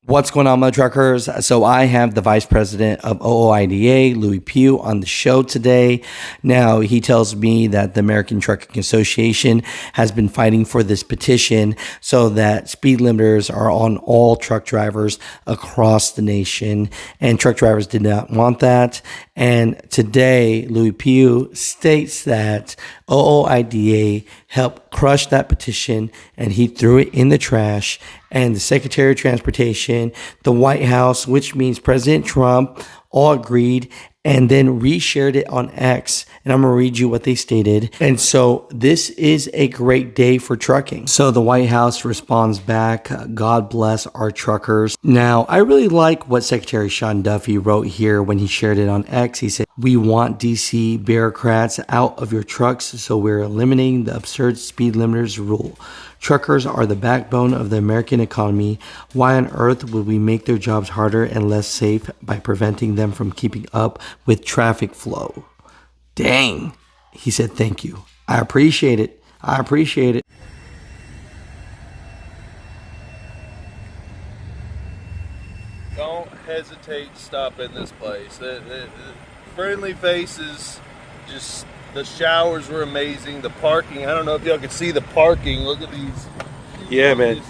What's going on, my truckers? So I have the vice president of OOIDA, Louis Pugh, on the show today. Now, he tells me that the American Trucking Association has been fighting for this petition so that speed limiters are on all truck drivers across the nation, and truck drivers did not want that. And today, Louis Pugh states that OOIDA helped crush that petition and he threw it in the trash. And the Secretary of Transportation, the White House, which means President Trump, all agreed and then reshared it on X. And I'm going to read you what they stated. And so this is a great day for trucking. So the White House responds back, God bless our truckers. Now, I really like what Secretary Sean Duffy wrote here when he shared it on X. He said, we want DC bureaucrats out of your trucks, so we're eliminating the absurd speed limiters rule. Truckers are the backbone of the American economy. Why on earth would we make their jobs harder and less safe by preventing them from keeping up with traffic flow? Dang. He said, thank you. I appreciate it. I appreciate it. Don't hesitate to stop in this place. The friendly faces, just the showers were amazing. The parking, I don't know if y'all can see the parking. Look at these. Yeah, man.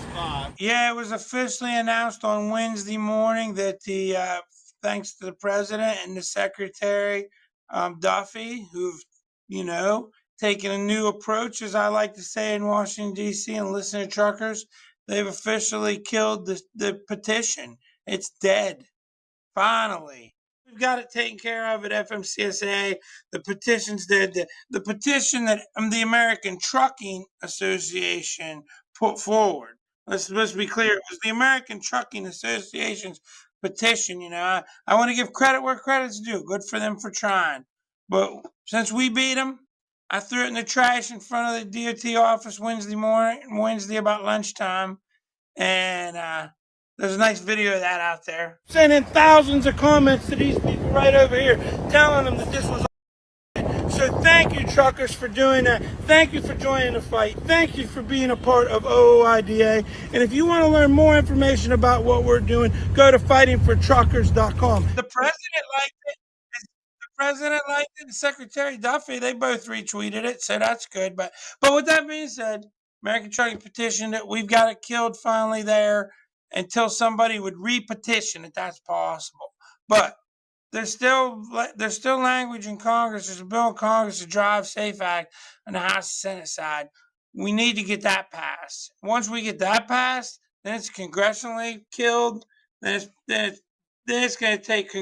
Yeah, it was officially announced on Wednesday morning that thanks to the president and the secretary, Duffy, who've, taken a new approach, as I like to say in Washington, D.C., and listen to truckers, they've officially killed the petition. It's dead. Finally. We've got it taken care of at FMCSA. The petition's dead. The petition that the American Trucking Association put forward. Let's be clear. It was the American Trucking Association's petition. I want to give credit where credit's due. Good for them for trying. But since we beat them, I threw it in the trash in front of the DOT office Wednesday about lunchtime. And there's a nice video of that out there. Sending thousands of comments to these people right over here, telling them that this was. So thank you, truckers, for doing that. Thank you for joining the fight. Thank you for being a part of OOIDA. And if you want to learn more information about what we're doing, go to fightingfortruckers.com. The president liked it. The president liked it. And Secretary Duffy, they both retweeted it, so that's good. But with that being said, American Trucking petitioned it. We've got it killed finally there, until somebody would re-petition it. That's possible. But there's still language in Congress. There's a bill in Congress, the Drive Safe Act, on the House and Senate side. We need to get that passed. Once we get that passed, then it's congressionally killed. Then it's going to take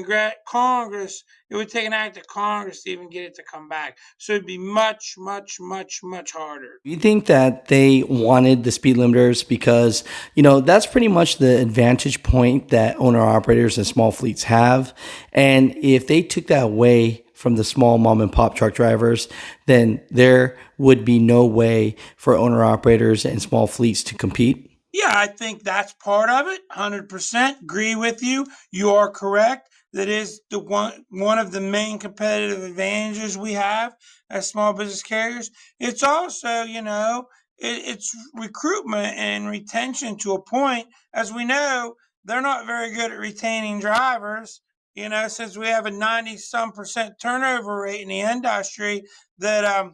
Congress. It would take an act of Congress to even get it to come back. So it'd be much, much, much, much harder. You think that they wanted the speed limiters because, that's pretty much the advantage point that owner-operators and small fleets have. And if they took that away from the small mom-and-pop truck drivers, then there would be no way for owner-operators and small fleets to compete. Yeah, I think that's part of it. 100% agree with you. You are correct. That is the one of the main competitive advantages we have as small business carriers. It's also, it's recruitment and retention to a point. As we know, they're not very good at retaining drivers. Since we have a 90-some% turnover rate in the industry, that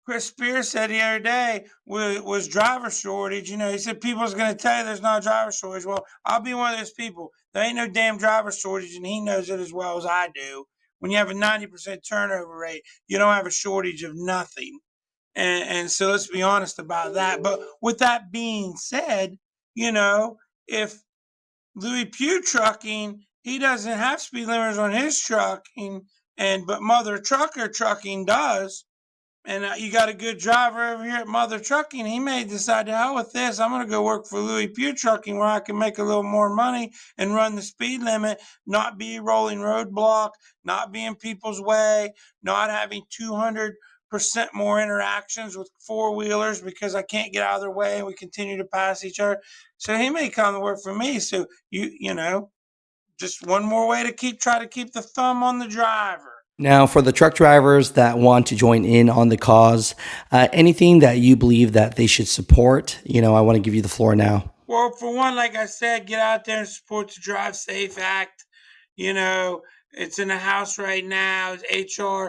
Chris Spears said the other day was driver shortage. He said people's going to tell you there's not a driver shortage. Well, I'll be one of those people. There ain't no damn driver shortage, and he knows it as well as I do. When you have a 90% turnover rate, you don't have a shortage of nothing. And so let's be honest about that. But with that being said, if Louis Pugh Trucking, he doesn't have speed limiters on his trucking, but Mother Trucker Trucking does. And you got a good driver over here at Mother Trucking. He may decide, to hell with this. I'm going to go work for Louis Pugh Trucking where I can make a little more money and run the speed limit, not be a rolling roadblock, not be in people's way, not having 200% more interactions with four-wheelers because I can't get out of their way and we continue to pass each other. So he may come to work for me. So, just one more way to try to keep the thumb on the driver. Now, for the truck drivers that want to join in on the cause, anything that you believe that they should support, I want to give you the floor now. Well, for one, like I said, get out there and support the Drive Safe Act. You know, it's in the House right now. It's HR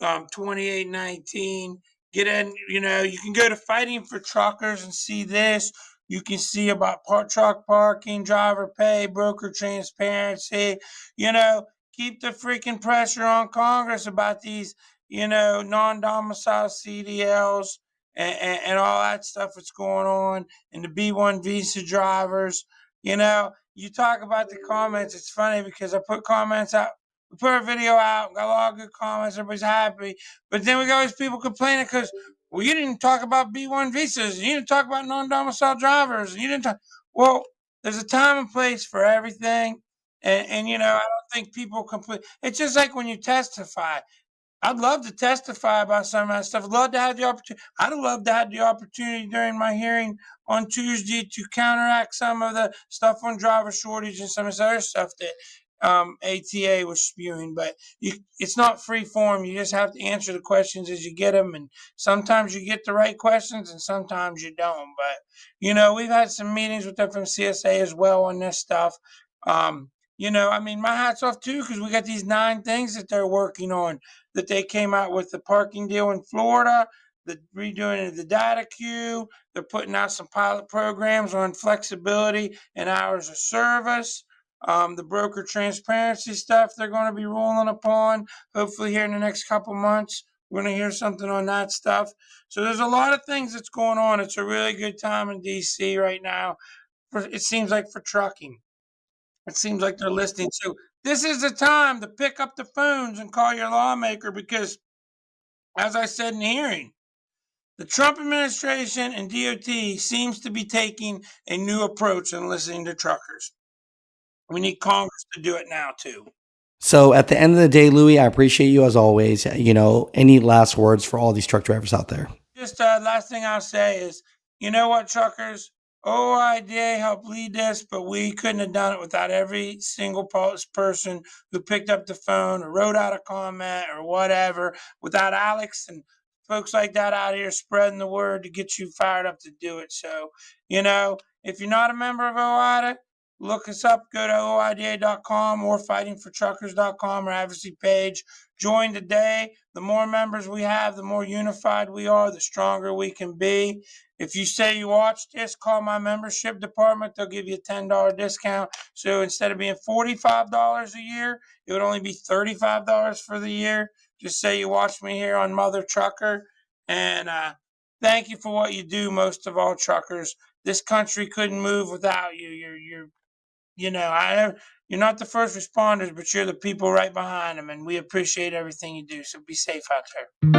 2819. Get in, you can go to Fighting for Truckers and see this. You can see about truck parking, driver pay, broker transparency. You know, keep the freaking pressure on Congress about these, non domicile CDLs and all that stuff that's going on, and the B1 visa drivers. You talk about the comments. It's funny because I put comments out. We put our video out, got a lot of good comments, everybody's happy. But then we got all these people complaining because, well, you didn't talk about B1 visas, and you didn't talk about non-domicile drivers, and you didn't talk. Well, there's a time and place for everything. And I don't think people complain. It's just like when you testify. I'd love to testify about some of that stuff. I'd love to have the opportunity. I'd have loved to have the opportunity during my hearing on Tuesday to counteract some of the stuff on driver shortage and some of this other stuff that ATA was spewing. But it's not free form. You just have to answer the questions as you get them, and sometimes you get the right questions, and sometimes you don't. But we've had some meetings with FMCSA as well on this stuff. My hat's off too, because we got these 9 things that they're working on, that they came out with the parking deal in Florida, the redoing of the data queue. They're putting out some pilot programs on flexibility and hours of service. The broker transparency stuff they're going to be rolling upon, hopefully here in the next couple months. We're going to hear something on that stuff. So there's a lot of things that's going on. It's a really good time in DC right now. It seems like for trucking. It seems like they're listening. So this is the time to pick up the phones and call your lawmaker because, as I said in the hearing, the Trump administration and DOT seems to be taking a new approach in listening to truckers. We need Congress to do it now too. So at the end of the day, Louis, I appreciate you as always. Any last words for all these truck drivers out there? Just last thing I'll say is, you know what, truckers? OIDA helped lead this, but we couldn't have done it without every single person who picked up the phone or wrote out a comment or whatever, without Alex and folks like that out here spreading the word to get you fired up to do it. So, if you're not a member of OIDA, look us up. Go to oida.com or fightingfortruckers.com, or advocacy page. Join today. The more members we have, the more unified we are, the stronger we can be. If you say you watched this, call my membership department. They'll give you a $10 discount. So instead of being $45 a year, it would only be $35 for the year. Just say you watched me here on Mother Trucker. And thank you for what you do, most of all, truckers. This country couldn't move without you. You're not the first responders, but you're the people right behind them, and we appreciate everything you do. So be safe out there.